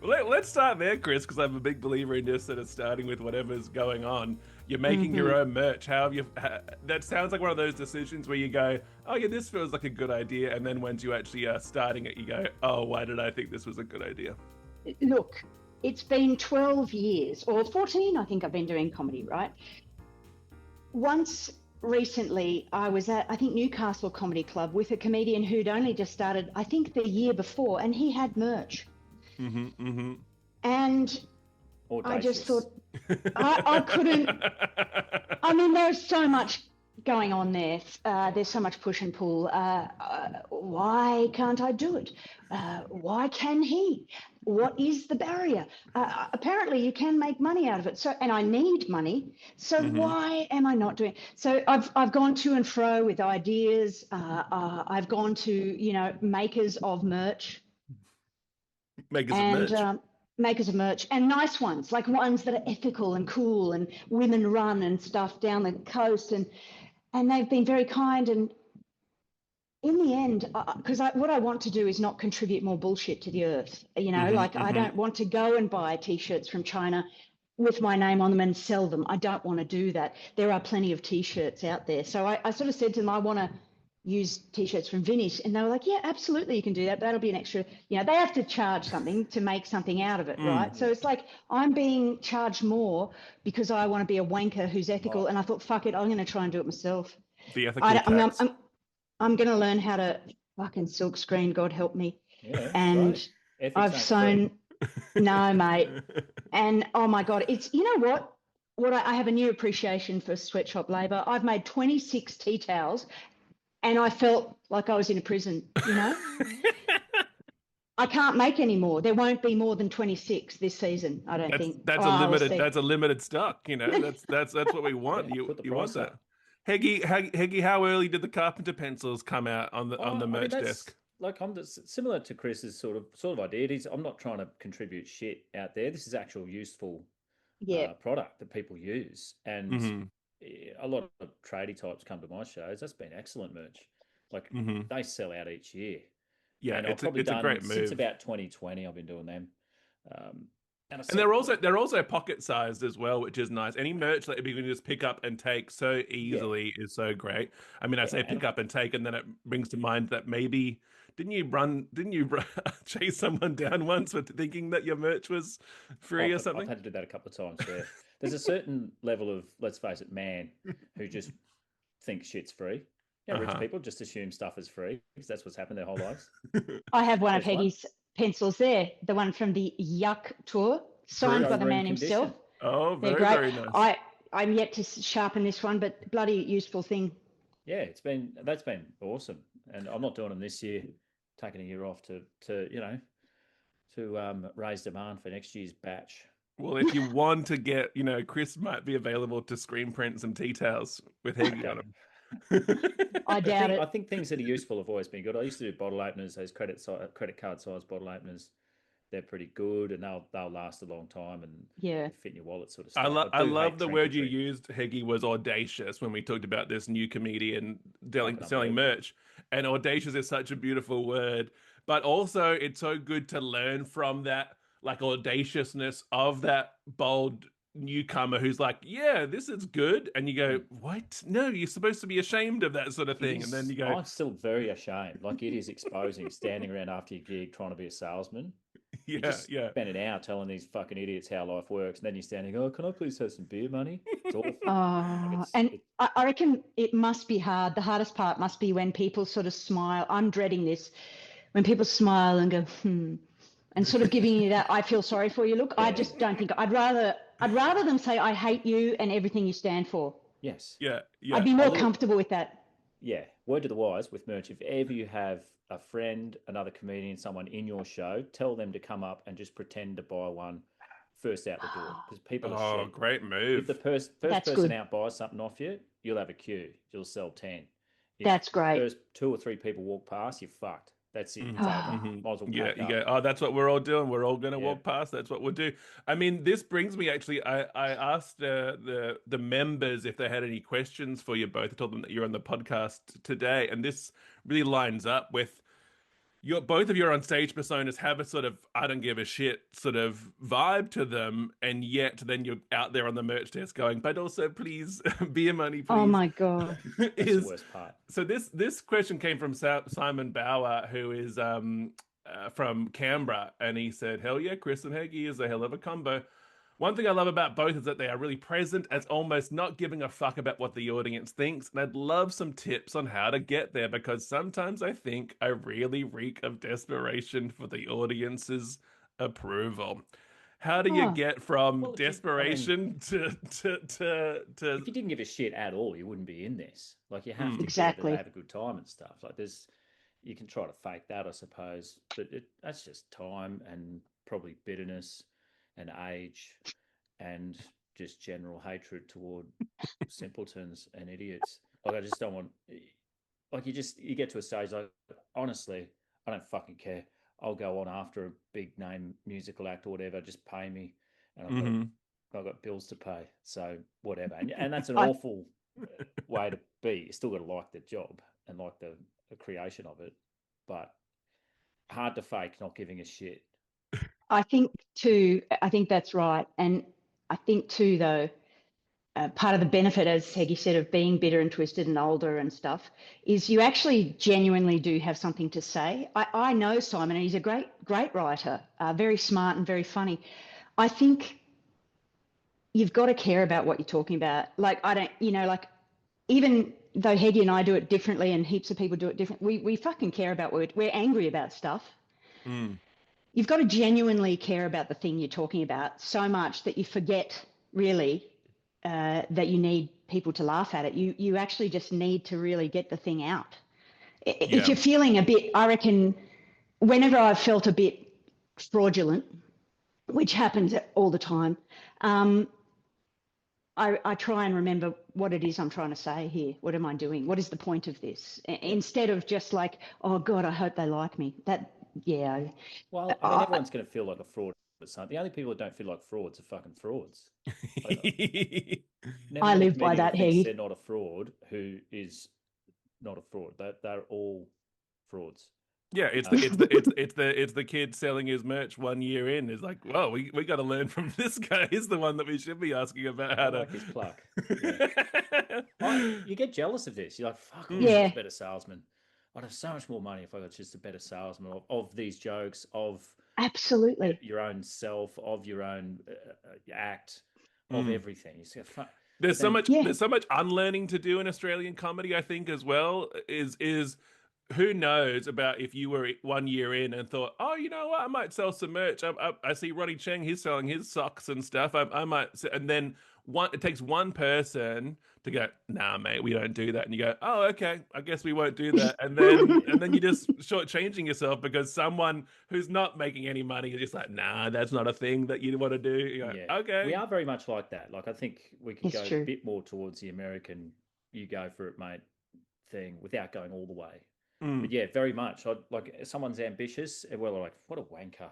Let's start there, Chris, because I'm a big believer in just sort of starting with whatever's going on. You're making your own merch. How have you? That sounds like one of those decisions where you go, "Oh yeah, this feels like a good idea," and then once you actually are starting it, you go, "Oh, why did I think this was a good idea?" Look, it's been 12 years or 14, I think I've been doing comedy, right? Once recently, I was at, I think, Newcastle Comedy Club with a comedian who'd only just started, I think, the year before, and he had merch. And I just Audacious. thought, I couldn't. I mean, there's so much going on there. There's so much push and pull. Why can't I do it? Why can he? What is the barrier? Apparently, you can make money out of it. So, and I need money. So why am I not doing? So I've gone to and fro with ideas. I've gone to makers of merch Makers of and merch. makers of merch, and nice ones, like ones that are ethical and cool and women run and stuff down the coast, and they've been very kind. And in the end, because what I want to do is not contribute more bullshit to the earth, like I don't want to go and buy t-shirts from China with my name on them and sell them. I don't want to do that. There are plenty of t-shirts out there. So I sort of said to them, I want to use t-shirts from Vintage, and they were like, yeah, absolutely, you can do that, but that'll be an extra, they have to charge something to make something out of it, right? So it's like I'm being charged more because I want to be a wanker who's ethical. And I thought, fuck it, I'm going to try and do it myself. The ethical tax. I'm going to learn how to fucking silk screen, God help me. Yeah, And right. Ethics I've ain't sewn free. no, mate. And oh my God, it's, what I have a new appreciation for sweatshop labor. I've made 26 tea towels, and I felt like I was in a prison, I can't make any more. There won't be more than 26 this season, I don't think. That's a limited stock. That's what we want. Yeah, put the You want price that. up. Heggie, how early did the carpenter pencils come out on the I mean, merch that's desk? like similar to Chris's sort of idea. It is, I'm not trying to contribute shit out there. This is actual useful Yeah. product that people use, and Hmm. a lot of tradie types come to my shows. That's been excellent merch. Like Hmm. they sell out each year, Yeah, and I've probably it's a done great since move. about 2020. I've been doing them, um, and I And sell. they're also pocket sized as well, which is nice. Any merch that you can just pick up and take so Yeah, easily is so great. I mean, I yeah, say pick up and take, and then it brings to mind that maybe didn't you chase someone down once for thinking that your merch was free or I've something? had to do that a couple of times. Yeah, there's a certain level of, let's face it, man, who just thinks shit's free. Rich Uh-huh. people just assume stuff is free because that's what's happened their whole lives. I have one of There's one Heggie's pencils there, the one from the Yuck tour, signed by the showroom man himself. condition. Oh, They're very, great. very nice. I'm yet to sharpen this one, but bloody useful thing. Yeah, that's been awesome, and I'm not doing them this year. Taking a year off to raise demand for next year's batch. Well, if you want to get, Chris might be available to screen print some tea towels with Heggie on them. I doubt I it. think things that are useful have always been good. I used to do bottle openers, those credit card size bottle openers. They're pretty good, and they'll last a long time and Yeah. fit in your wallet, sort of stuff. I I do love hate the word you trinketry. used, Heggie, was audacious when we talked about this new comedian Fucking selling unbelievable. merch. And audacious is such a beautiful word, but also it's so good to learn from that like audaciousness of that bold newcomer who's like, yeah, this is good. And you go, Mm. what? No, you're supposed to be ashamed of that sort of It thing. And then is. you go, I'm still very ashamed. Like it is exposing standing around after your gig trying to be a salesman. You yeah, just yeah. spend an hour telling these fucking idiots how life works, and then you're standing, oh, can I please have some beer money? It's awful. Like And it, I reckon it must be hard. The hardest part must be when people sort of smile. I'm dreading this. When people smile and go, and sort of giving you that I feel sorry for you look. I yeah, just don't think I'd rather them say I hate you and everything you stand for. yes, Yeah, I'd yeah. be a more little, comfortable with that. yeah. Word to the wise with merch. If ever you have a friend, another comedian, someone in your show, tell them to come up and just pretend to buy one first out the door because people are Oh, sheep. great If the move. first That's person good. out buys something off you, you'll have a queue. You'll sell 10. If That's great. first two or three people walk past, you're fucked. That's it. It's over. Hmm. Might as well Yeah, pack you up. go, oh, that's what we're all doing. We're all going to Yeah. walk past. That's what we'll do. I mean, this brings me actually. I asked the members if they had any questions for you both. I told them that you're on the podcast today, and this really lines up with both of your on stage personas have a sort of I don't give a shit sort of vibe to them, and yet then you're out there on the merch desk going, but also please beer money, Oh please. my God. That's the worst part. So this question came from Simon Bauer, who is from Canberra, and he said, "Hell yeah, Chris and Heggie is a hell of a combo." One thing I love about both is that they are really present as almost not giving a fuck about what the audience thinks. And I'd love some tips on how to get there because sometimes I think I really reek of desperation for the audience's approval. How do you Oh, get from Well, desperation to if you didn't give a shit at all, you wouldn't be in this. Like you have to care that exactly. they have a good time and stuff. Like you can try to fake that, I suppose, but that's just time and probably bitterness and age and just general hatred toward simpletons and idiots. Like I just don't want. Like you get to a stage like honestly, I don't fucking care. I'll go on after a big name musical act or whatever. Just pay me, and I've got bills to pay. So whatever, and that's an I, awful way to be. You still got to like the job and like the creation of it, but hard to fake not giving a shit. I think too, I think that's right. And I think too, though, part of the benefit, as Heggie said, of being bitter and twisted and older and stuff is you actually genuinely do have something to say. I know Simon, and he's a great writer, very smart and very funny. I think you've got to care about what you're talking about. Like, I don't, like, even though Heggie and I do it differently and heaps of people do it different, we fucking care about what we're angry about stuff. You've got to genuinely care about the thing you're talking about so much that you forget really that you need people to laugh at it. You actually just need to really get the thing out. If you're feeling a bit, I reckon, whenever I've felt a bit fraudulent, which happens all the time, I try and remember what it is I'm trying to say here. What am I doing? What is the point of this? Instead of just like, oh God, I hope they like me. Well, I mean, everyone's going to feel like a fraud at something. The only people that don't feel like frauds are fucking frauds. Never I met a live by comedian that, who thinks Heggie. they're not a fraud who is not a fraud. They're all frauds. Yeah, it's the kid selling his merch 1 year in. Is like, well, we got to learn from this guy. He's the one that we should be asking about how I to. like his pluck. You get jealous of this. You're like, fuck, I wish I Yeah, was a better salesman. I'd have so much more money if I was just a better salesman of these jokes, of absolutely. your own self, of your own act, of everything. You say, fuck. There's so much Yeah. there's so much unlearning to do in Australian comedy, I think, as well. Is who knows about if you were 1 year in and thought, oh, you know what, I might sell some merch. I see Ronnie Cheng, he's selling his socks and stuff. I might, and then it takes one person to go, nah, mate, we don't do that. And you go, oh, okay, I guess we won't do that. And then you just shortchanging yourself because someone who's not making any money is just like, nah, that's not a thing that you want to do. You go, okay. We are very much like that. Like, I think we could It's go true. a bit more towards the American, you go for it, mate, thing without going all the way. But yeah, very much. Like, if someone's ambitious, and we're like, what a wanker.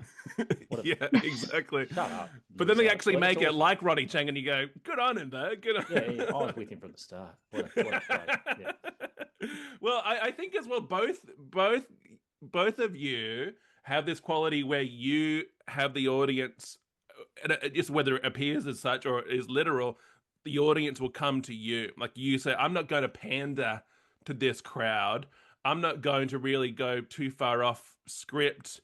Yeah, exactly. Shut up. But then they loser. actually Like, make it's it awesome. like Ronnie Cheng, and you go, good on him, though. Good on Yeah, I was with him from the start. What a great, yeah. Well, I think as well, both of you have this quality where you have the audience, and just whether it appears as such or is literal, the audience will come to you. Like you say, I'm not going to pander to this crowd. I'm not going to really go too far off script.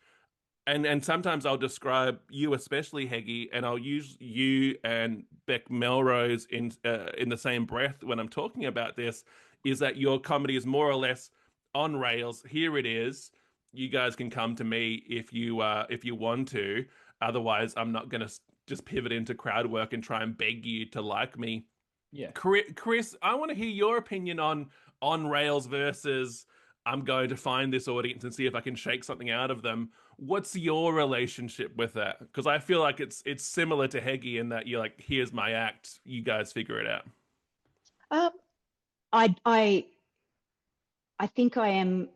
And sometimes I'll describe you, especially Heggie, and I'll use you and Beck Melrose in the same breath when I'm talking about this. Is that your comedy is more or less on rails? Here it is. You guys can come to me if you want to. Otherwise, I'm not going to just pivot into crowd work and try and beg you to like me. Yeah. Chris, I want to hear your opinion on rails versus I'm going to find this audience and see if I can shake something out of them. What's your relationship with that? Because I feel like it's similar to Heggie in that you're like, here's my act, you guys figure it out. I think I am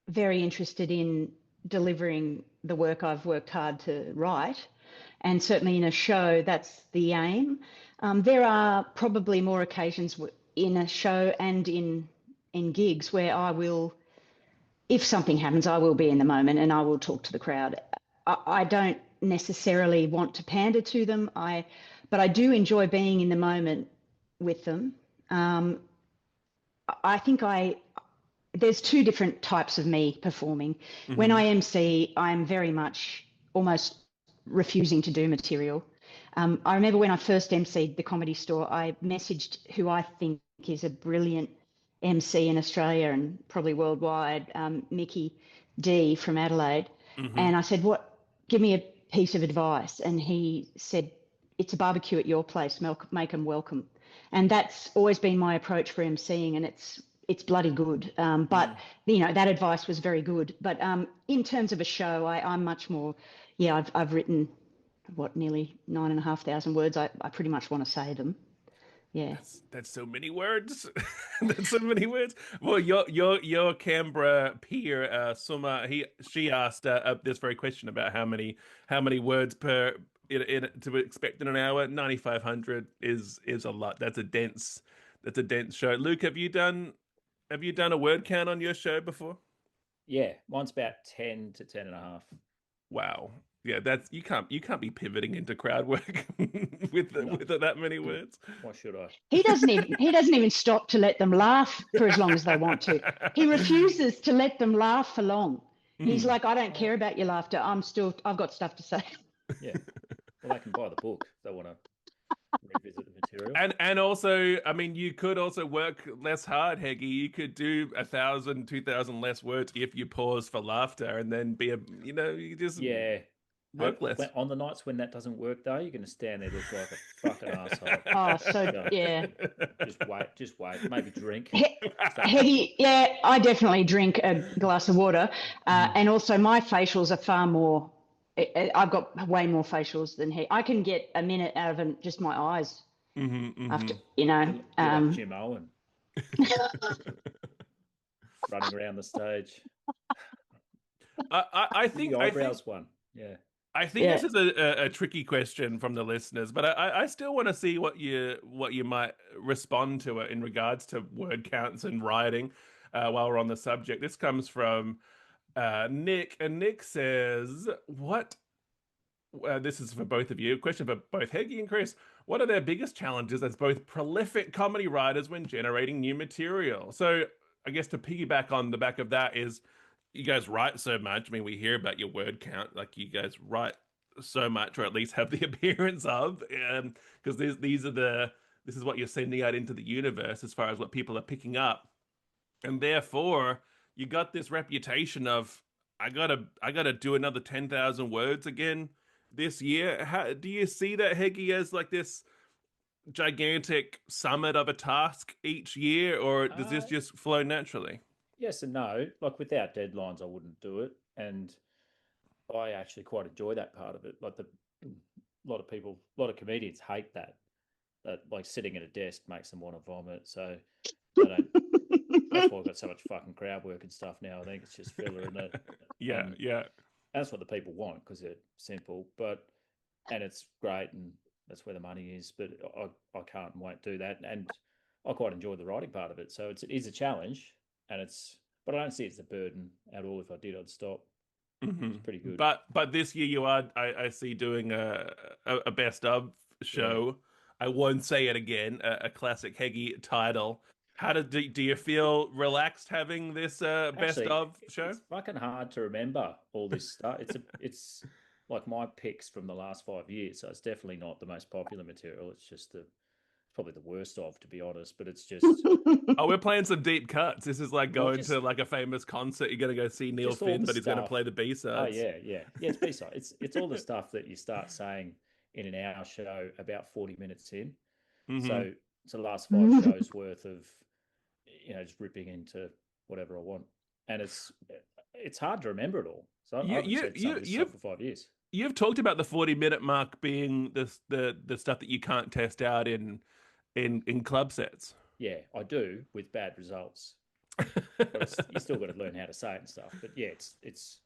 very interested in delivering the work I've worked hard to write, and certainly in a show, that's the aim. There are probably more occasions in a show and in gigs where I will if something happens, I will be in the moment and I will talk to the crowd. I don't necessarily want to pander to them. But I do enjoy being in the moment with them. I think there's two different types of me performing. When I MC, I'm very much almost refusing to do material. I remember when I first MC'd the Comedy Store, I messaged who I think is a brilliant MC in Australia and probably worldwide, Mickey D from Adelaide. And I said, give me a piece of advice. And he said, it's a barbecue at your place, make them welcome. And that's always been my approach for MCing, and it's bloody good. But that advice was very good. But in terms of a show, I'm much more, I've written nearly 9,500 words. I pretty much want to say them. Yeah. That's so many words. That's so many words. Well, your Canberra peer, Suma, she asked this very question about how many words per to expect in an hour. 9,500 is a lot. That's a dense show. Luke, have you done a word count on your show before? Yeah, mine's about 10 to 10 and a half. Wow. Yeah, you can't be pivoting into crowd work with that many words. Why should I? He doesn't even stop to let them laugh for as long as they want to. He refuses to let them laugh for long. He's like, I don't care about your laughter. I've got stuff to say. Yeah. Well, they can buy the book if they want to revisit the material. And also, I mean, you could also work less hard, Heggie. You could do 1,000, 2,000 less words if you pause for laughter, and then you just work less. On the nights when that doesn't work, though, you're going to stand there look like a fucking asshole. Oh, so yeah. Just wait. Maybe drink. Heggie, yeah, I definitely drink a glass of water, and also my facials are far more. I've got way more facials than he. I can get a minute out of just my eyes. After like Jim Owen running around the stage. I think the eyebrows one. Yeah. I think this is a tricky question from the listeners, but I still want to see what you might respond to it in regards to word counts and writing while we're on the subject. This comes from Nick, and Nick says, this is for both of you, a question for both Heggie and Chris. What are their biggest challenges as both prolific comedy writers when generating new material? So I guess to piggyback on the back of that is, you guys write so much. I mean, we hear about your word count. Like, you guys write so much, or at least have the appearance of, because this is what you're sending out into the universe as far as what people are picking up, and therefore you got this reputation of, I gotta do another 10,000 words again this year. How do you see that, Heggie, as like this gigantic summit of a task each year, or does this just flow naturally? Yes and no. Like, without deadlines, I wouldn't do it, and I actually quite enjoy that part of it. Like, a lot of comedians hate that like sitting at a desk makes them want to vomit. So they don't. That's why I've got so much fucking crowd work and stuff now. I think it's just filler, isn't it? Yeah. That's what the people want, because they're simple, and it's great, and that's where the money is. But I can't and won't do that, and I quite enjoy the writing part of it. So it is a challenge. But I don't see it's a burden at all. If I did, I'd stop. It's pretty good. But this year I see doing a best of show. Yeah. I won't say it again. A classic Heggie title. How do you feel relaxed having this best of show? It's fucking hard to remember all this stuff. It's like my picks from the last 5 years. So it's definitely not the most popular material. It's just probably the worst of, to be honest, but it's just... Oh, we're playing some deep cuts. This is like going to like a famous concert. You're going to go see Neil Finn, but he's going to play the B-sides. Oh, yeah. It's B-side. It's all the stuff that you start saying in an hour show about 40 minutes in. So it's the last 5 shows worth of, just ripping into whatever I want. And it's hard to remember it all. So I've said some of this stuff for 5 years. You've talked about the 40-minute mark being the stuff that you can't test out in club sets. Yeah, I do, with bad results. But you still got to learn how to say it and stuff. But yeah, it's.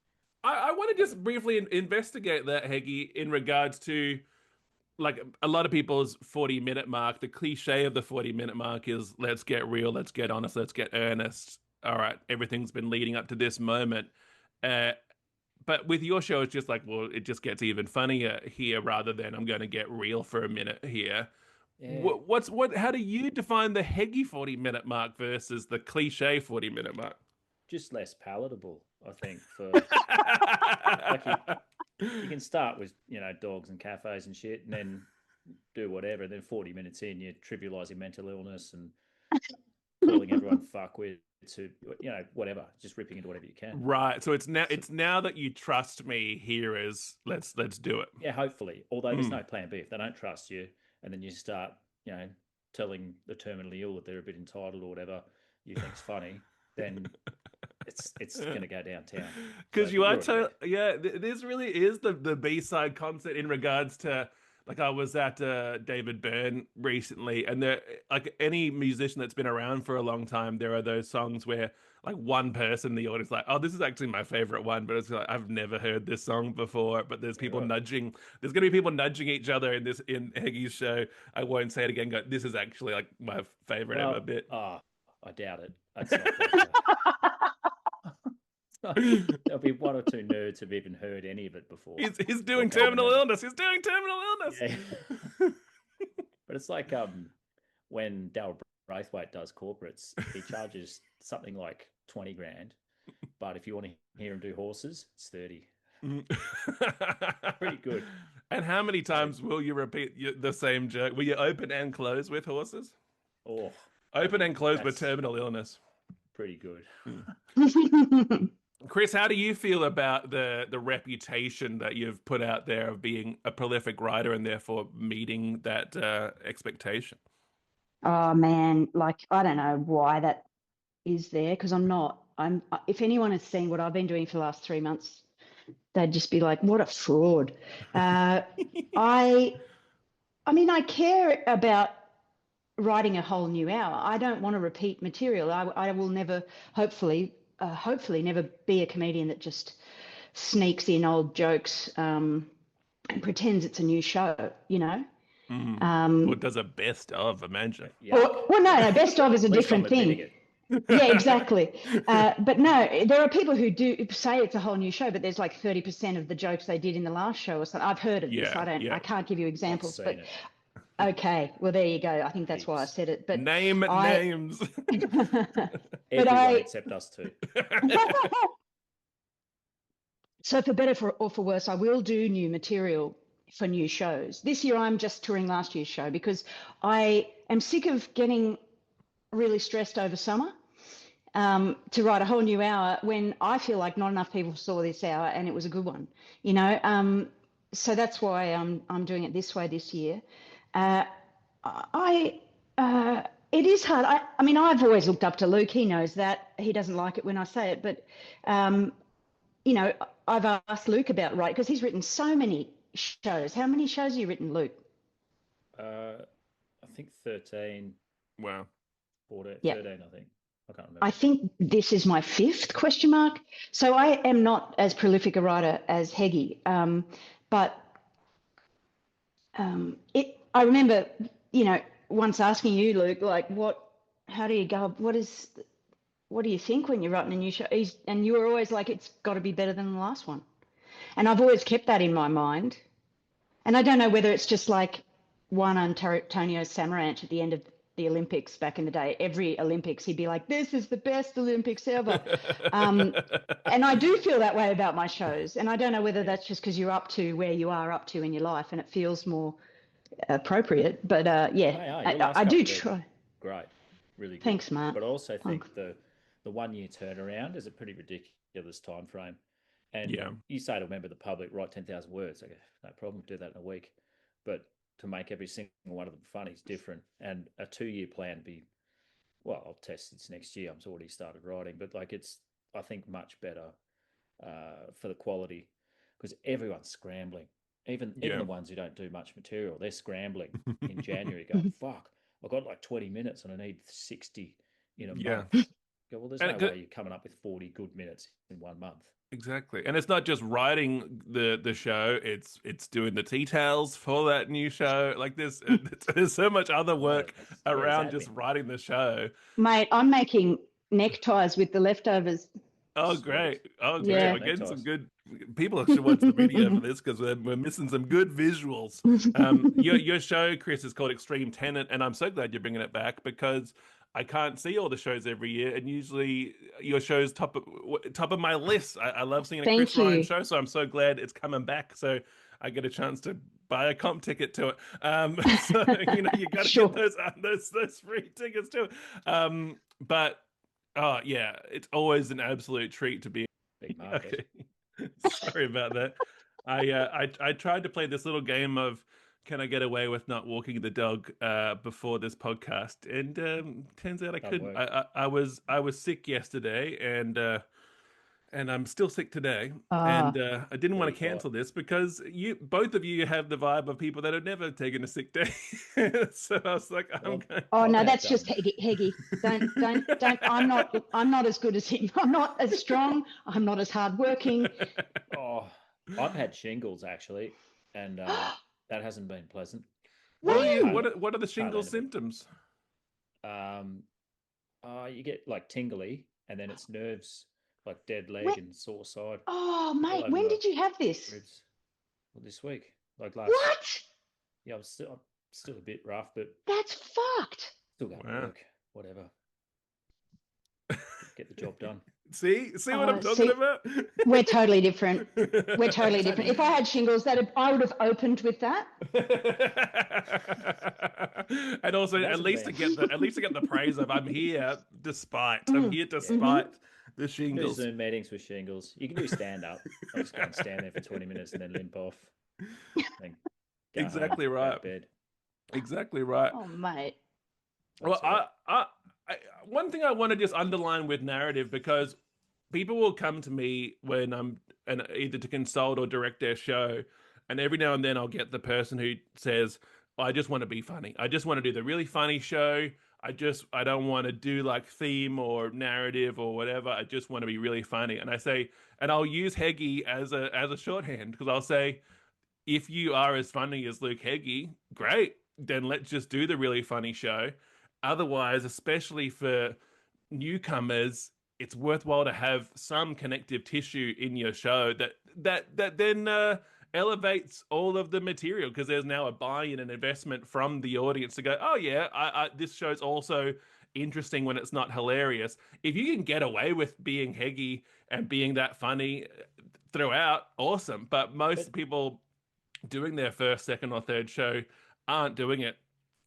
I want to just briefly investigate that, Heggie, in regards to, like, a lot of people's 40-minute mark. The cliche of the 40-minute mark is, let's get real, let's get honest, let's get earnest. all right, everything's been leading up to this moment. Uh, but with your show, it's just like, well, it just gets even funnier here rather than I'm going to get real for a minute here. Yeah, How do you define the Heggie 40-minute mark versus the cliche 40-minute mark? just less palatable, I think. For like you can start with dogs and cafes and shit, and then do whatever. And then 40 minutes in, you're trivializing mental illness and calling everyone fuckwit to whatever, just ripping into whatever you can. Right. So it's now that you trust me, here is let's do it. Yeah, hopefully. Although there's no plan B. If they don't trust you, and then you start, telling the terminally ill that they're a bit entitled or whatever you think's funny, then it's going to go downtown. Because So this really is the B-side concert in regards to, like, I was at David Byrne recently, and there, like any musician that's been around for a long time, there are those songs where like one person in the audience is like, oh, this is actually my favorite one, but it's like I've never heard this song before. But there's people nudging. There's going to be people nudging each other in Heggie's show. I won't say it again. Go, this is actually like my favorite ever bit. Oh, I doubt it. That's not there'll be one or two nerds who've even heard any of it before. He's doing terminal illness. He's doing terminal illness. Yeah. But it's like when Daryl Braithwaite does corporates, he charges something like 20 grand. But if you want to hear him do horses, it's 30. Pretty good. And how many times will you repeat the same joke? Will you open and close with horses? Oh, open and close with terminal illness. Pretty good. Chris, how do you feel about the reputation that you've put out there of being a prolific writer and therefore meeting that expectation? Oh man, like I don't know why that is there, because I'm not. If anyone has seen what I've been doing for the last 3 months, they'd just be like, "What a fraud." I mean, I care about writing a whole new hour. I don't want to repeat material. I will never, hopefully never be a comedian that just sneaks in old jokes and pretends it's a new show, Or does a best of, imagine. Yeah. Well, no, best of is a different thing. Yeah, exactly. But no, there are people who do say it's a whole new show, but there's like 30% of the jokes they did in the last show or something. I've heard of this. I can't give you examples, but okay. Well, there you go. I think that's why I said it. But names. Everyone except us two. So for better or for worse, I will do new material for new shows. This year, I'm just touring last year's show because I am sick of getting really stressed over summer to write a whole new hour when I feel like not enough people saw this hour and it was a good one, so that's why I'm doing it this way this year. It is hard. I mean, I've always looked up to Luke. He knows that. He doesn't like it when I say it, but I've asked Luke about writing because he's written so many shows. How many shows have you written, Luke? I think 13. Wow. 14, yep. 13, I think. I can't remember. I think this is my 5th question mark. So I am not as prolific a writer as Heggie. But I remember, once asking you, Luke, like, how do you go? What do you think when you're writing a new show? And you were always like, it's got to be better than the last one. And I've always kept that in my mind. And I don't know whether it's just like one Antonio Samaranch at the end of the Olympics back in the day. Every Olympics, he'd be like, this is the best Olympics ever. And I do feel that way about my shows. And I don't know whether that's just because you're up to where you are up to in your life and it feels more appropriate. But I do try. Great. Really good. Thanks, Mark. But I also think the 1 year turnaround is a pretty ridiculous time frame. And you say to a member of the public, write 10,000 words. I go, no problem, do that in a week. But to make every single one of them funny is different. And a 2-year plan I'll test this next year. I'm already started writing, but it's, I think, much better for the quality because everyone's scrambling. Even the ones who don't do much material, they're scrambling in January going, fuck, I've got like 20 minutes and I need 60 in a month. Go, well, there's no way you're coming up with 40 good minutes in 1 month. Exactly. And it's not just writing the show, it's doing the details for that new show. Like there's so much other work around just writing the show. Mate, I'm making neckties with the leftovers. Oh, Sweet. great. Oh, great. Yeah. We're getting some Neckties. good. People should watch the video for this because we're missing some good visuals. Your show, Chris, is called Extreme Tenant, and I'm so glad you're bringing it back because I can't see all the shows every year, and usually your show's top of my list. I love seeing a Thank Chris Ryan you. show, so I'm so glad it's coming back. So I get a chance to buy a comp ticket to it. So you got to Sure. get those free tickets too. But oh yeah, it's always an absolute treat to be. Big market. Okay. Sorry about that. I tried to play this little game of can I get away with not walking the dog before this podcast, and turns out I Don't couldn't. work. I was sick yesterday, and I'm still sick today. Ah, And I didn't What want do to you got? cancel this because both of you have the vibe of people that have never taken a sick day. So I was like, I'm Well, going. oh I no, have that's done just that. Heggie. Don't. I'm not as good as him. I'm not as strong. I'm not as hardworking. Oh, I've had shingles actually, and that hasn't been pleasant. What are you? When? What are the shingles Hardly anything. symptoms? Um, you get like tingly, and then it's nerves, like dead leg When? and sore side, Oh, all mate, over when the did you have this? ribs. Well, this week, like last, What? yeah, I'm still a bit rough, but That's fucked. still going to Wow. work. Whatever, get the job done. See what I'm Oh, talking see, about? we're totally different. We're totally It's different. only If I had shingles, I would have opened with that. And also, It at hasn't least to been. get the praise of I'm here despite. I'm Mm. here Yeah, despite the do shingles. Zoom meetings with shingles. You can do stand up. I'll just go and stand there for 20 minutes and then limp off. Then go Exactly home, go right. to bed. Exactly right. Oh, mate. Well, That's all right. one thing I want to just underline with narrative because people will come to me when either to consult or direct their show, and every now and then I'll get the person who says, "I just want to be funny. I just want to do the really funny show. I don't want to do like theme or narrative or whatever. I just want to be really funny." And I say, and I'll use Heggie as a shorthand because I'll say, if you are as funny as Luke Heggie, great. Then let's just do the really funny show. Otherwise, especially for newcomers, it's worthwhile to have some connective tissue in your show that then elevates all of the material because there's now a buy-in and investment from the audience to go, oh yeah, this show's also interesting when it's not hilarious. If you can get away with being Heggie and being that funny throughout, awesome. But most But people doing their first, second, or third show aren't doing it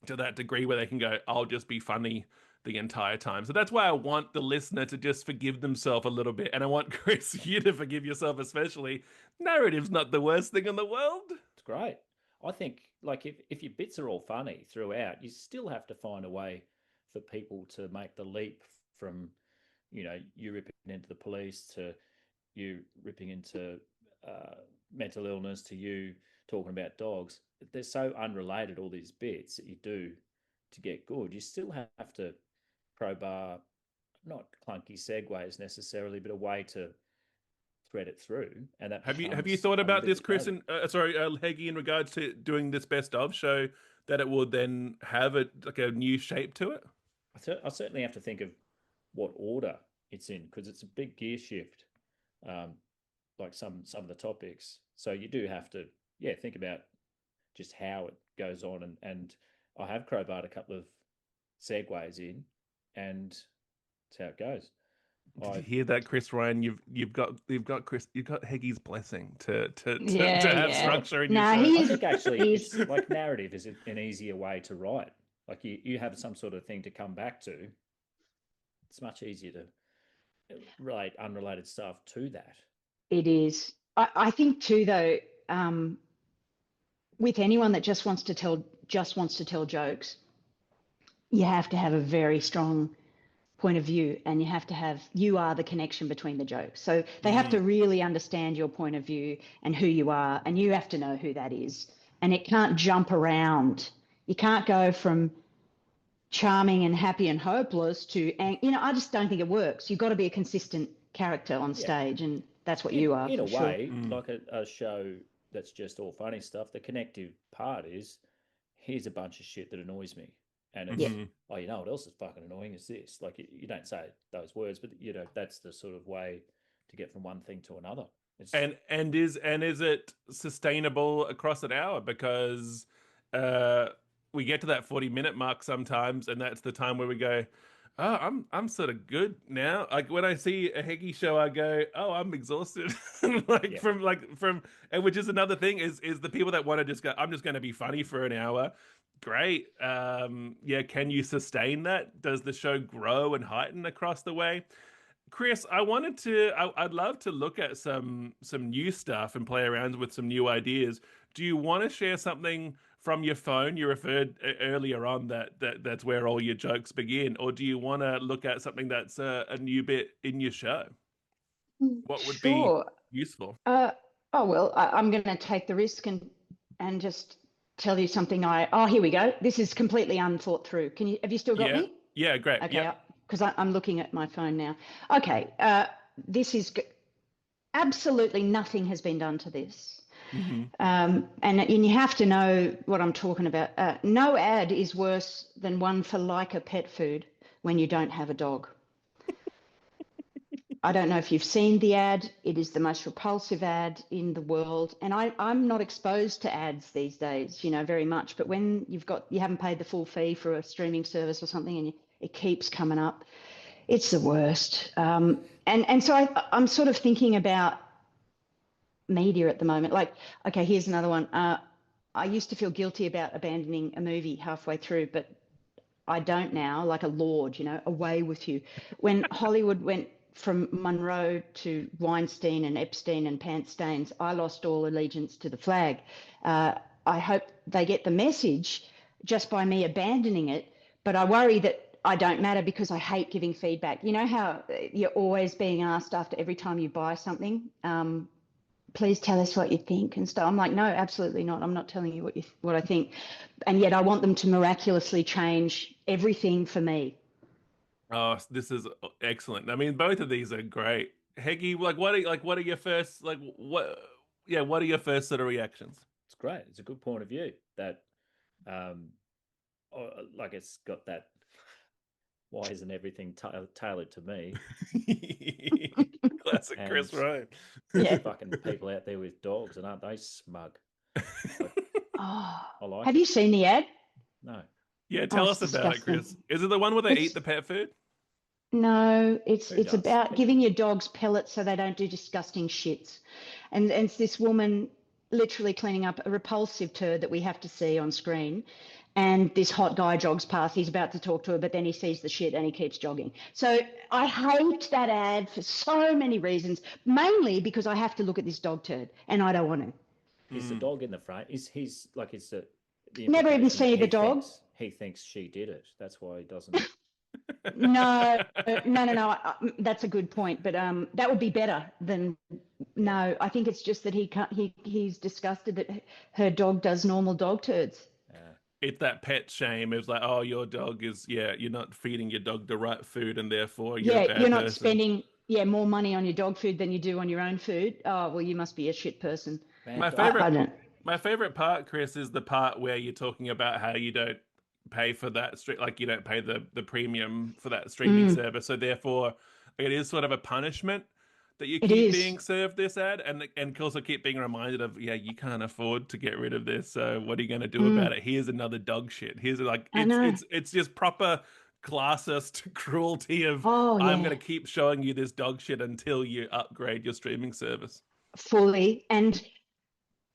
to that degree where they can go, I'll just be funny the entire time. So that's why I want the listener to just forgive themselves a little bit. And I want Chris, you to forgive yourself, especially. Narrative's not the worst thing in the world. it's great. I think like if your bits are all funny throughout, you still have to find a way for people to make the leap from, you ripping into the police to you ripping into mental illness to you talking about dogs. They're so unrelated, all these bits that you do to get good. You still have to crowbar, not clunky segues necessarily, but a way to thread it through. And that Have you becomes thought about this, Chris, unbelievable. and Heggie, in regards to doing this best of show, that it will then have like a new shape to it? I certainly have to think of what order it's in because it's a big gear shift, like some of the topics. So you do have to, think about just how it goes on, and I have crowbarred a couple of segues in, and that's how it goes. Did you I hear that, Chris Ryan? You've got Heggie's blessing to Yeah, have yeah. well, structure in your No, show. he I is. think actually He's. it's like narrative is an easier way to write. Like you have some sort of thing to come back to. It's much easier to relate unrelated stuff to that. It is. I think too, though, with anyone that just wants to tell jokes, you have to have a very strong point of view, and you are the connection between the jokes. So they have to really understand your point of view and who you are, and you have to know who that is. And it can't jump around. You can't go from charming and happy and hopeless to, I just don't think it works. You've got to be a consistent character on Yeah. stage, and that's what In, you are. in a for sure. way, like a show that's just all funny stuff, the connective part is here's a bunch of shit that annoys me. And it's, Mhm. oh, you know what else is fucking annoying is this. Like you don't say those words, but you know that's the sort of way to get from one thing to another. It's And is it sustainable across an hour? Because uh we get to that 40-minute mark sometimes, and that's the time where we go, oh, I'm sort of good now. Like when I see a Heggie show, I go, oh, I'm exhausted. yeah, From and which is another thing is the people that want to just go, I'm just going to be funny for an hour. Great. Yeah, can you sustain that? Does the show grow and heighten across the way? Chris, I'd love to look at some new stuff and play around with some new ideas. Do you want to share something from your phone? You referred earlier on that's where all your jokes begin, or do you want to look at something that's a new bit in your show? What would be Sure. useful? Oh well, I'm going to take the risk and just tell you something. Oh, here we go. This is completely unthought through. Have you still got Yeah, me? yeah, great. Okay, Yep. because I'm looking at my phone now. Okay, this is absolutely nothing has been done to this. Hmm. And you have to know what I'm talking about. No ad is worse than one for Leica pet food when you don't have a dog. I don't know if you've seen the ad. It is the most repulsive ad in the world. And I'm not exposed to ads these days, very much. But when you haven't paid the full fee for a streaming service or something, and it keeps coming up, it's the worst. And so I'm sort of thinking about media at the moment. Like, okay, here's another one. I used to feel guilty about abandoning a movie halfway through, but I don't now, like a lord, away with you. When Hollywood went from Monroe to Weinstein and Epstein and pants stains, I lost all allegiance to the flag. I hope they get the message just by me abandoning it, but I worry that I don't matter because I hate giving feedback. You know how you're always being asked after every time you buy something, please tell us what you think and stuff. I'm like, no, absolutely not. I'm not telling you what I think. And yet I want them to miraculously change everything for me. Oh, this is excellent. I mean, both of these are great. Heggie, what are your first what are your first sort of reactions? it's great. It's a good point of view that, um, like it's got that. Why isn't everything tailored to me? Classic And Chris Ryan. there's Yeah. fucking people out there with dogs, and aren't they smug? But Oh, I like have it. you seen the ad? No, Yeah, Oh, tell it's us about it, Chris. disgusting. Is it the one where they eat It's the pet food? no, it's who it's does? about giving your dogs pellets so they don't do disgusting shits. And it's this woman literally cleaning up a repulsive turd that we have to see on screen. And this hot guy jogs past. He's about to talk to her, but then he sees the shit and he keeps jogging. So I hate that ad for so many reasons, mainly because I have to look at this dog turd and I don't want to. Is the Mm. dog in the frame? Is he's like is the Never even implication that see the dog. he thinks she did it? That's why he doesn't. No, no. That's a good point, but that would be better than Yeah, no. I think it's just that he can't. He's disgusted that her dog does normal dog turds. yeah. It's that pet shame. It's like, oh, your dog is, yeah, you're not feeding your dog the right food, and therefore you're a Yeah, you're bad not person. spending more money on your dog food than you do on your own food. Oh well, you must be a shit person. Man, My dogs. I favorite, don't. my favorite part, Chris, is the part where you're talking about how you don't pay for that like you don't pay the premium for that streaming Mm, service, so therefore it is sort of a punishment that you it keep is. being served this ad, and also keep being reminded of, yeah, you can't afford to get rid of this, so what are you going to do Mm, about it? Here's another dog shit. Here's like I it's know. it's it's just proper classist cruelty of, Oh I'm going yeah, to keep showing you this dog shit until you upgrade your streaming service. fully. And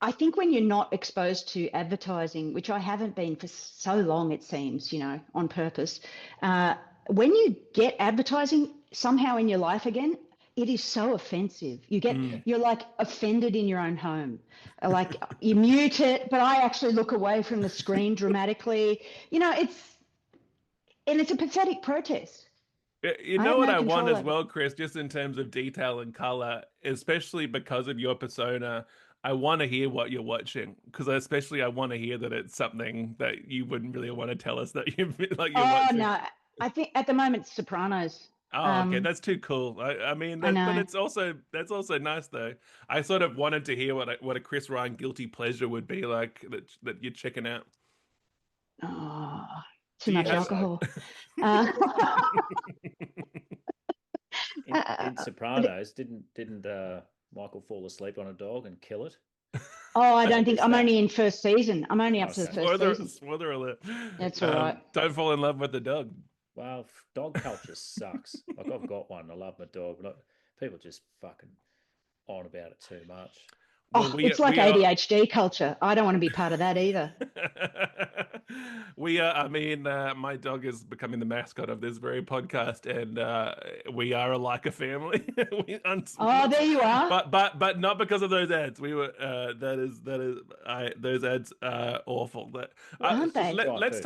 I think when you're not exposed to advertising, which I haven't been for so long, it seems, on purpose, uh, when you get advertising somehow in your life again, it is so offensive. Mm. You're like offended in your own home. Like you mute it, but I actually look away from the screen dramatically. It's a pathetic protest. You I know have what no I want control as over it. well, Chris, just in terms of detail and color, especially because of your persona. I want to hear what you're watching, because especially I want to hear that it's something that you wouldn't really want to tell us that you like you're Oh watching. no, I think at the moment it's Sopranos. Oh, okay, Um, that's too cool. I mean, I but know. that's also nice though. I sort of wanted to hear what a Chris Ryan guilty pleasure would be like that you're checking out. Oh, too much alcohol. Uh, In Sopranos, didn't Michael fall asleep on a dog and kill it? oh, I I don't think missed I'm that. only in first season. I'm only up to the Okay. first season. Spoiler alert. That's all right. Don't fall in love with the dog. Well, dog culture sucks. Like I've got one. I love my dog, but people just fucking on about it too much. Well, Oh, it's like ADHD culture. I don't want to be part of that either. I mean, my dog is becoming the mascot of this very podcast, and we are like a family. Oh, there you are. But not because of those ads. We were those ads are awful. Aren't they? Let's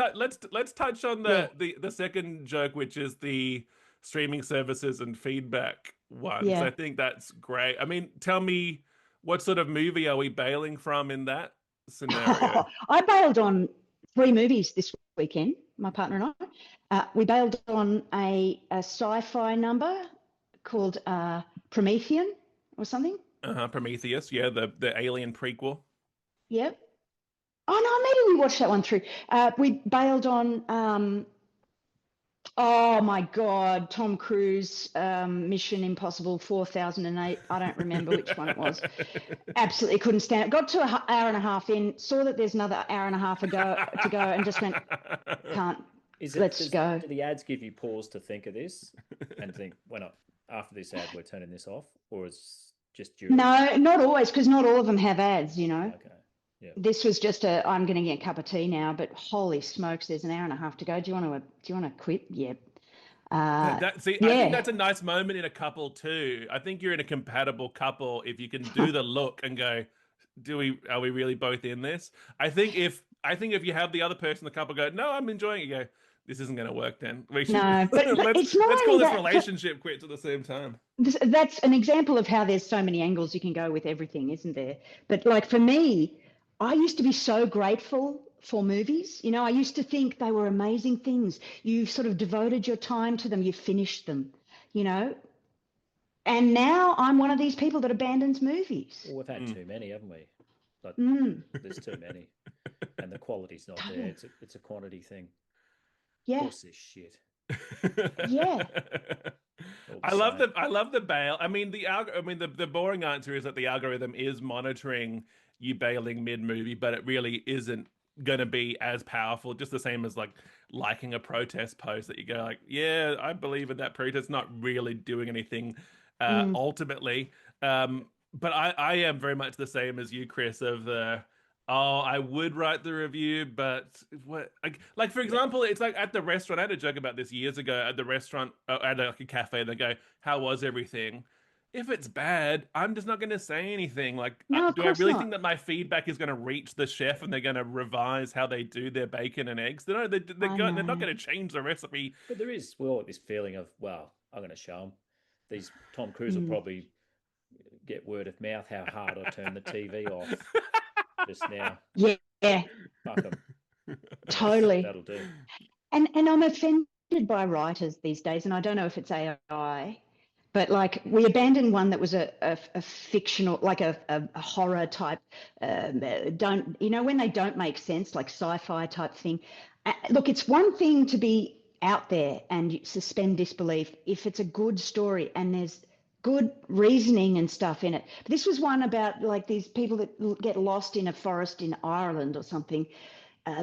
touch on the second joke, which is the streaming services and feedback ones. Yeah. I think that's great. I mean, tell me, what sort of movie are we bailing from in that scenario? I bailed on 3 movies this weekend, my partner and I. We bailed on a sci-fi number called Promethean or something. Prometheus, yeah, the Alien prequel. Yep. Oh, no, maybe we watched that one through. We bailed on, oh my God, Tom Cruise, Mission Impossible 4008. I don't remember which one it was. Absolutely couldn't stand it. Got to an hour and a half in, saw that there's another hour and a half to go, and just went, can't. Let's go. Do the ads give you pause to think of this and think, we're not, after this ad, we're turning this off? Or is just during? No, not always, because not all of them have ads, you know. Okay. Yeah. This was just I'm going to get a cup of tea now, but holy smokes, there's an hour and a half to go. Do you want to quit? Yep. I think that's a nice moment in a couple too. I think you're in a compatible couple if you can do the look and go, are we really both in this? I think if you have the other person, the couple go, no, I'm enjoying it, you go, this isn't going to work then. We should, no, but let's call this relationship quits at the same time. That's an example of how there's so many angles you can go with everything, isn't there? But like for me, I used to be so grateful for movies. You know, I used to think they were amazing things. You sort of devoted your time to them. You finished them, you know. And now I'm one of these people that abandons movies. Well, we've had too many, haven't we? Like, there's too many. And the quality's not there. It's a quantity thing. Yeah. Of course, this shit. Yeah. I love the bail. I mean, the boring answer is that the algorithm is monitoring you bailing mid-movie, but it really isn't going to be as powerful. Just the same as like liking a protest post that you go like, yeah, I believe in that protest, not really doing anything ultimately. But I am very much the same as you, Chris, of the, I would write the review, but what, like for example, it's like at the restaurant. I had a joke about this years ago at the restaurant, at a cafe. They go, "How was everything?" If it's bad, I'm just not going to say anything. Like, no, do I really think that my feedback is going to reach the chef and they're going to revise how they do their bacon and eggs? They're not going to change the recipe. But there is this feeling of, well, I'm going to show them. These Tom Cruise will probably get word of mouth how hard I turned the TV off just now. Yeah. Fuck them. Totally. That'll do. And I'm offended by writers these days, and I don't know if it's AI. But like we abandoned one that was a fictional, like a horror type, when they don't make sense, like sci-fi type thing. Look, it's one thing to be out there and suspend disbelief if it's a good story and there's good reasoning and stuff in it. But this was one about like these people that get lost in a forest in Ireland or something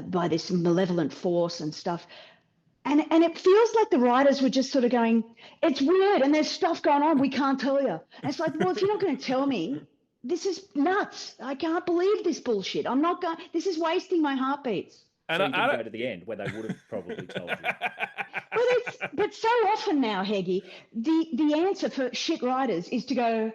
by this malevolent force and stuff. And it feels like the writers were just sort of going, it's weird and there's stuff going on, we can't tell you. And it's like, well, if you're not going to tell me, this is nuts. I can't believe this bullshit. This is wasting my heartbeats. And so you didn't go to the end where they would have probably told you. But so often now, Heggie, the answer for shit writers is to go,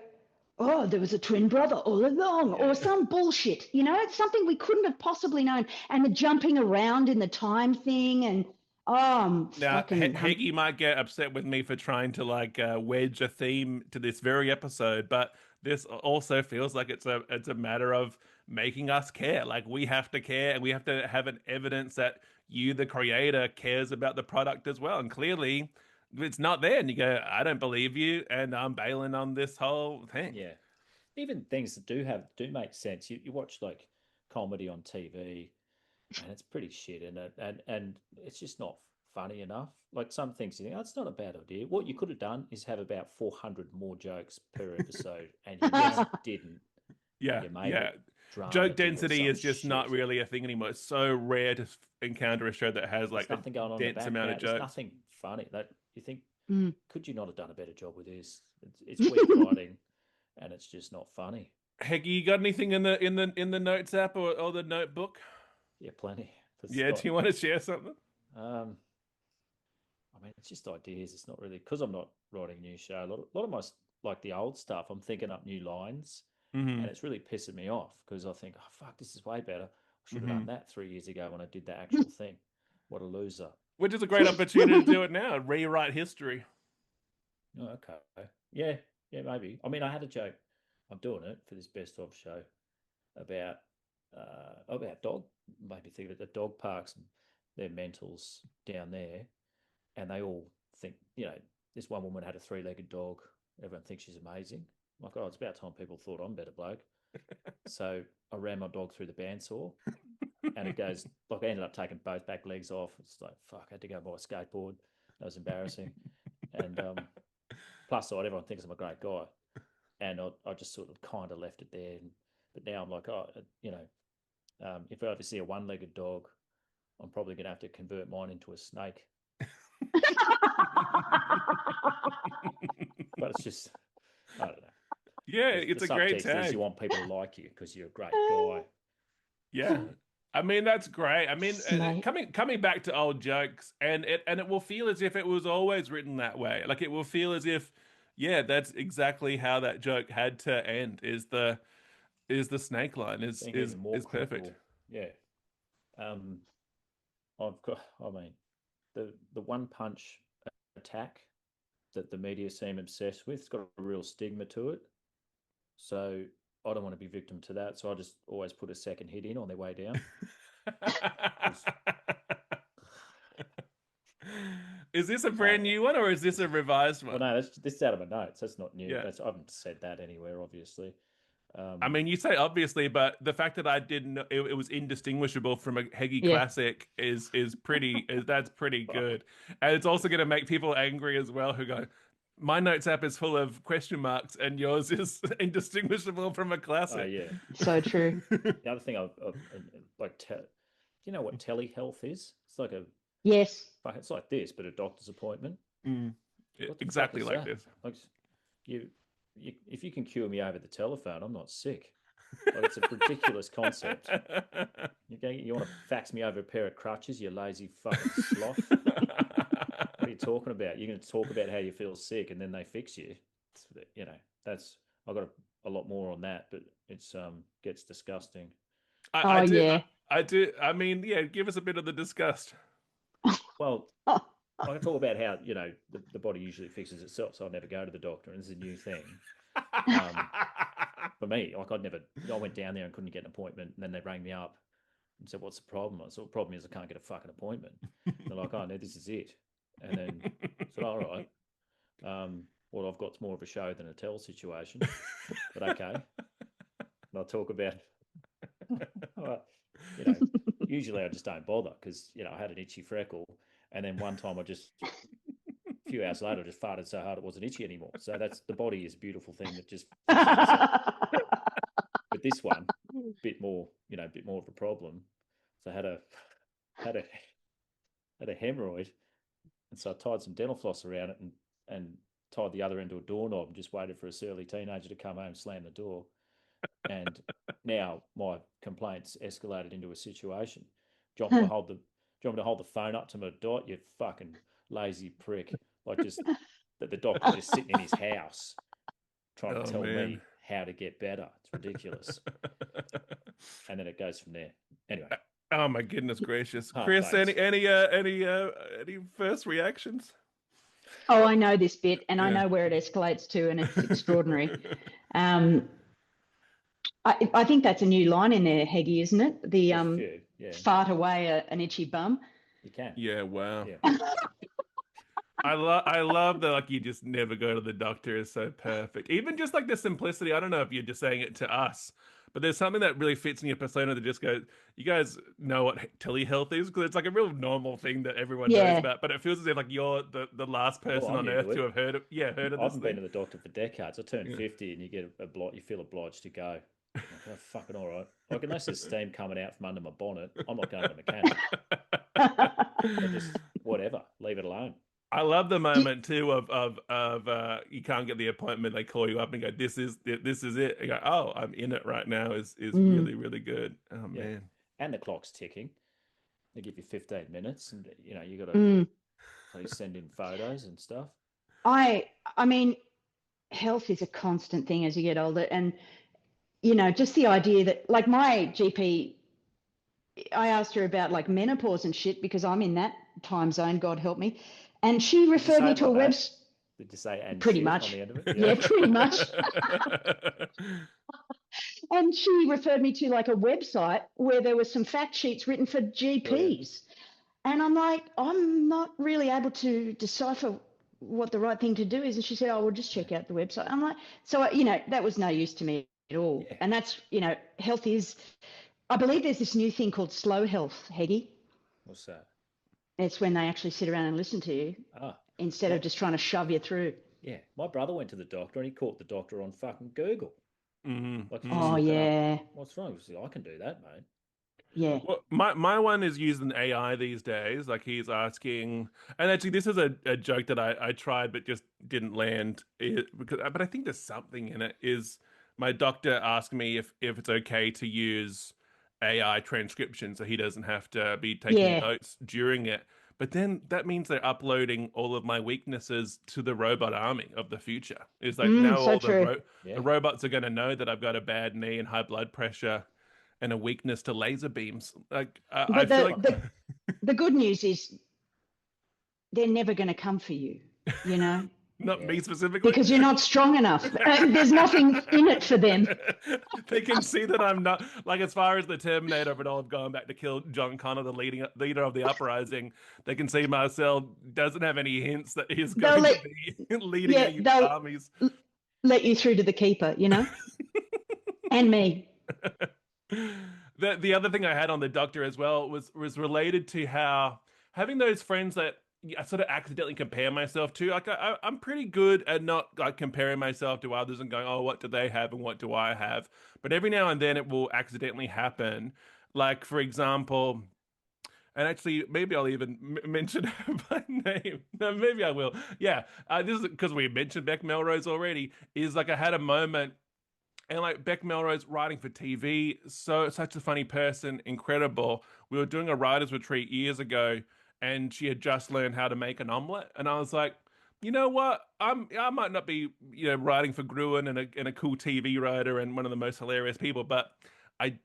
oh, there was a twin brother all along, or some bullshit. You know, it's something we couldn't have possibly known. And the jumping around in the time thing and, now, Heggie might get upset with me for trying to like wedge a theme to this very episode, but this also feels like it's a matter of making us care. Like we have to care, and we have to have an evidence that you, the creator, cares about the product as well. And clearly, it's not there. And you go, I don't believe you, and I'm bailing on this whole thing. Yeah, even things that do make sense. You watch like comedy on TV. and it's pretty shit, and it's just not funny enough. Like some things you think, oh, it's not a bad idea. What you could have done is have about 400 more jokes per episode, and you just didn't. Yeah, You made yeah. it Joke dramatic or density some is just not shit. really a thing anymore. It's so rare to encounter a show that has There's like a nothing going on in the dense amount of background. There's jokes. nothing funny. That you think, Mm. could you not have done a better job with this? It's weak writing, and it's just not funny. Heggie, you got anything in the notes app or the notebook? Yeah, plenty. It's Yeah, do not. you want to share something? Um, I mean, it's just ideas. It's not really because I'm not writing a new show. A lot of my like the old stuff. I'm thinking up new lines, Mm-hmm. and it's really pissing me off because I think, oh fuck, this is way better. I should have Mm-hmm. done that 3 years ago when I did the actual thing. What a loser. Which is a great opportunity to do it now, rewrite history. Oh, okay. Yeah, yeah, maybe. I mean, I had a joke. I'm doing it for this best of show about dog. Made me think of the dog parks and their mentals down there, and they all think, this one woman had a three-legged dog. Everyone thinks she's amazing. I'm like, oh, it's about time people thought I'm better bloke. So I ran my dog through the bandsaw, and it goes like I ended up taking both back legs off. It's like fuck, I had to go buy a skateboard. That was embarrassing. And plus, everyone thinks I'm a great guy, and I just sort of kind of left it there. But now I'm like, if I ever see a one-legged dog, I'm probably going to have to convert mine into a snake. But it's just, I don't know. Yeah, it's a great tag. Is you want people to like you because you're a great guy. Yeah. I mean, that's great. I mean, Snake. coming back to old jokes, and it will feel as if it was always written that way. Like it will feel as if, yeah, that's exactly how that joke had to end. Is the snake line is Being even more perfect. critical. Yeah. I've got. I mean, the one punch attack that the media seem obsessed with, it's got a real stigma to it. So I don't want to be victim to that. So I just always put a second hit in on their way down. Is this a brand new one or is this a revised one? Well, no, this is out of my notes. That's not new. Yeah. I haven't said that anywhere, obviously. I mean, you say obviously, but the fact that I didn't, it was indistinguishable from a Heggie classic is pretty. That's pretty good, and it's also going to make people angry as well who go, my notes app is full of question marks, and yours is indistinguishable from a classic. Oh yeah, So true. The other thing I've do you know what telehealth is? It's like Yes. it's like this, but a doctor's appointment. Exactly like this. Like if you can cure me over the telephone, I'm not sick. Like, it's a ridiculous concept. You want to fax me over a pair of crutches, you lazy fucking sloth? What are you talking about? You're going to talk about how you feel sick and then they fix you. I've got a lot more on that, but it's gets disgusting. I do. I mean, yeah, give us a bit of the disgust. Well, I can talk about how the body usually fixes itself, so I never go to the doctor, and this is a new thing. For me, like I went down there and couldn't get an appointment, and then they rang me up and said, "What's the problem?" I said, "The problem is I can't get a fucking appointment." They're like, "Oh no, this is it." And then I said, "All right, what I've got's more of a show than a tell situation, but okay." And I'll talk about, usually I just don't bother because I had an itchy freckle. And then one time a few hours later, I just farted so hard it wasn't itchy anymore. So the body is a beautiful thing that just fixes itself. But this one, a bit more of a problem. So I had a hemorrhoid, and so I tied some dental floss around it and tied the other end to a doorknob and just waited for a surly teenager to come home, slam the door. And now my complaints escalated into a situation. Do you want me to hold the phone up to my dot, you fucking lazy prick? Like just that the doctor's just sitting in his house trying to tell me how to get better. It's ridiculous. And then it goes from there. Anyway. Oh my goodness gracious. Chris, thanks. any first reactions? Oh, I know this bit and I know where it escalates to, and it's extraordinary. I think that's a new line in there, Heggie, isn't it? The fart away an itchy bum. You can. Yeah, wow. Yeah. I love that, like, you just never go to the doctor is so perfect. Even just like the simplicity. I don't know if you're just saying it to us, but there's something that really fits in your persona that just goes, you guys know what telehealth is? Because it's like a real normal thing that everyone knows Yeah. about, but it feels as if like you're the last person I'm on new to earth to it. have heard of, heard of I this haven't been thing. to the doctor for decades. I turned Yeah. 50 and you feel obliged to go. I'm like, oh, fucking all right. Like, unless there's steam coming out from under my bonnet, I'm not going to the mechanic. So just whatever, leave it alone. I love the moment too of you can't get the appointment. They call you up and go, "This is it." You go, "Oh, I'm in it right now." Is Mm. really really good. Oh Yeah. man. And the clock's ticking. They give you 15 minutes, and you got to Mm. please send in photos and stuff. I mean, health is a constant thing as you get older, and just the idea that, like, my GP, I asked her about like menopause and shit because I'm in that time zone, God help me, and she Did you referred say me it to a like that? website. Did you say and Pretty shit on much. the end of it? Yeah, pretty much. And she referred me to like a website where there were some fact sheets written for GPs. Brilliant. And I'm like, I'm not really able to decipher what the right thing to do is. And she said, oh, we'll just check out the website. I'm like, so, that was no use to me at all. Yeah. And that's, health is, I believe there's this new thing called slow health, Heggie. What's that? It's when they actually sit around and listen to you Ah, instead of just trying to shove you through. yeah. My brother went to the doctor and he caught the doctor on fucking Google. Like, he just Oh, looked it up. yeah. What's wrong? He said, I can do that, mate. Yeah. Well, my one is using AI these days. Like he's asking, and actually, this is a joke that I tried but just didn't land. But I think there's something in it. Is my doctor asked me if it's okay to use AI transcription so he doesn't have to be taking Yeah. notes during it. But then that means they're uploading all of my weaknesses to the robot army of the future. It's like now So all true. Yeah. the robots are going to know that I've got a bad knee and high blood pressure and a weakness to laser beams. Like I But feel like the good news is they're never going to come for you, not Yeah. me specifically. because you're not strong enough. There's nothing in it for them. They can see that I'm not like as far as the Terminator of it all have gone back to kill John Connor, the leader of the uprising. They can see Marcel doesn't have any hints that he's They'll going let, to be leading yeah, AU they'll armies. let you through to the keeper, and me. The other thing I had on the doctor as well was related to how having those friends that I sort of accidentally compare myself to. Like I'm pretty good at not like comparing myself to others and going, oh, what do they have and what do I have? But every now and then it will accidentally happen. Like for example, and actually maybe I'll even mention her by name. No, maybe I will. Yeah, this is because we mentioned Beck Melrose already. Is like I had a moment. And like Beck Melrose writing for TV, such a funny person, incredible. We were doing a writers retreat years ago, and she had just learned how to make an omelet, and I was like, you know what? I might not be writing for Gruen and a cool TV writer and one of the most hilarious people, but I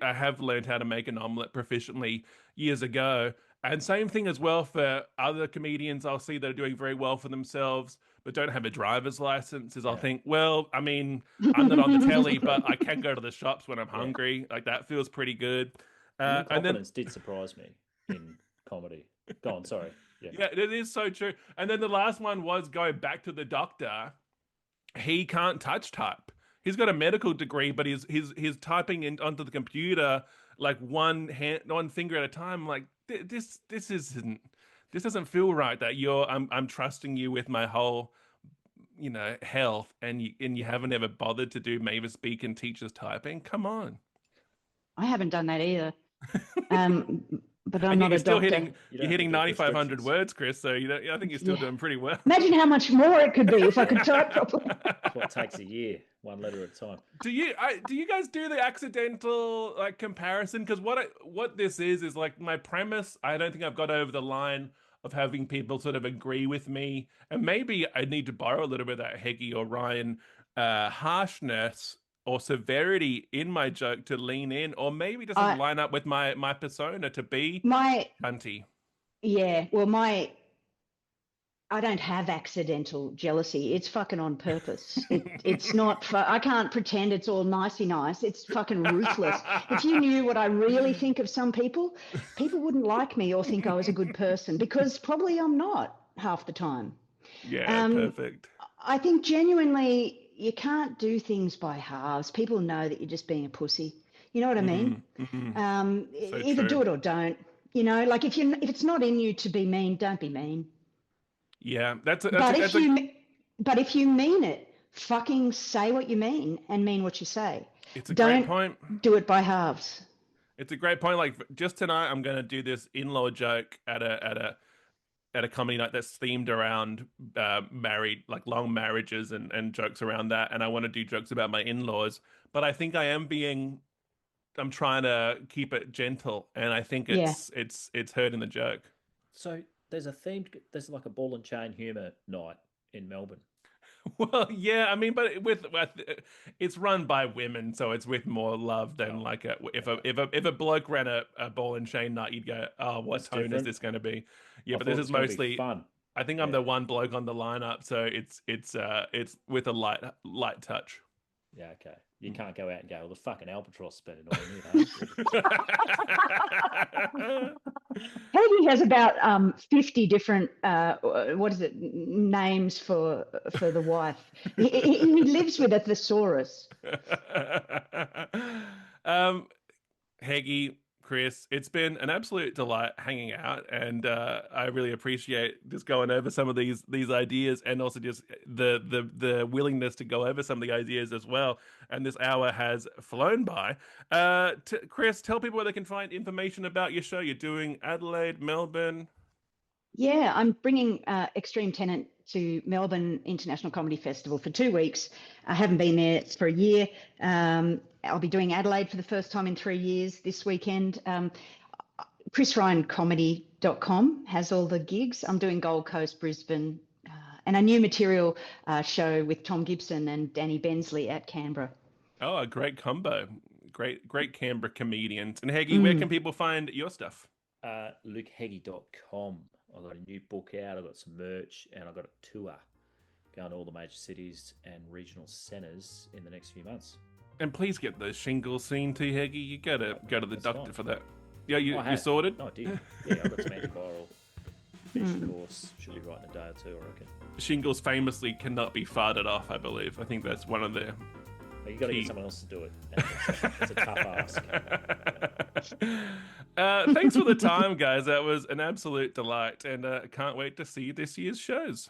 have learned how to make an omelet proficiently years ago. And same thing as well for other comedians I'll see that are doing very well for themselves but don't have a driver's license. Is I'll Yeah. think, well, I mean, I'm not on the telly, but I can go to the shops when I'm Yeah. hungry. Like that feels pretty good. The And then incompetence did surprise me in comedy. Go on, sorry. Yeah. yeah, it is so true. And then the last one was going back to the doctor. He can't touch type. He's got a medical degree, but he's typing onto the computer like one finger at a time. Like this doesn't feel right. That I'm trusting you with my whole health, and you haven't ever bothered to do Mavis Beacon teachers typing. Come on. I haven't done that either. But I'm And not you're a still doctor. you're hitting 9,500 words, Chris. So I think you're still doing pretty well. Imagine how much more it could be if I could type properly. That's what takes a year, one letter at a time. Do you guys do the accidental like comparison? Because what this is like my premise. I don't think I've got over the line of having people sort of agree with me, and maybe I need to borrow a little bit of that Heggie or Ryan harshness or severity in my joke to lean in, or maybe doesn't line up with my persona to be cunty. Yeah, well, I don't have accidental jealousy. It's fucking on purpose. It's not. I can't pretend it's all nicey nice. It's fucking ruthless. If you knew what I really think of some people, people wouldn't like me or think I was a good person because probably I'm not half the time. Yeah, perfect. I think genuinely you can't do things by halves. People know that you're just being a pussy. You know what I mean? So Either true. do it or don't. You know, like if it's not in you to be mean, don't be mean. Yeah, But if you mean it, fucking say what you mean and mean what you say. it's a great Don't point. do it by halves. It's a great point. Like just tonight, I'm going to do this in-law joke at a comedy night that's themed around married, like long marriages and jokes around that. And I want to do jokes about my in-laws, but I think I'm trying to keep it gentle, and I think Yeah. it's hurting the joke. So there's like a ball and chain humour night in Melbourne. Well, yeah, I mean, but it's run by women, so it's with more love than Oh, like if okay. a bloke ran a ball and chain night, you'd go, oh, what That's tone is different. this going to be? Yeah, I but thought this it is was going to be mostly. fun. I think I'm Yeah. the one bloke on the lineup, so it's with a light touch. Yeah, okay. You can't go out and go, well, the fucking albatross has been annoying you, Peggy has about 50 different names for the wife. He lives with a thesaurus. um, Heggie, Chris, it's been an absolute delight hanging out, and I really appreciate just going over some of these ideas, and also just the willingness to go over some of the ideas as well. And this hour has flown by. Chris, tell people where they can find information about your show. You're doing Adelaide, Melbourne. Yeah, I'm bringing Extreme Tenant to Melbourne International Comedy Festival for 2 weeks. I haven't been there for a year. I'll be doing Adelaide for the first time in 3 years this weekend. ChrisRyanComedy.com has all the gigs. I'm doing Gold Coast, Brisbane, and a new material show with Tom Gibson and Danny Bensley at Canberra. Oh, a great combo. Great Canberra comedians. And Heggie, where can Mm. people find your stuff? LukeHeggie.com. I've got a new book out, I've got some merch, and I've got a tour going to all the major cities and regional centres in the next few months. And please get those shingles seen too, Heggie. You gotta go to the That's doctor fine. for that. Yeah, you have. sorted? No, I did. Yeah, I've got some antiviral. Finish the course. Should be right in a day or two, I reckon. Shingles famously cannot be farted off, I believe. I think that's one of the But you got to key. get someone else to do it. It's a tough ask. Thanks for the time, guys. That was an absolute delight, and can't wait to see this year's shows.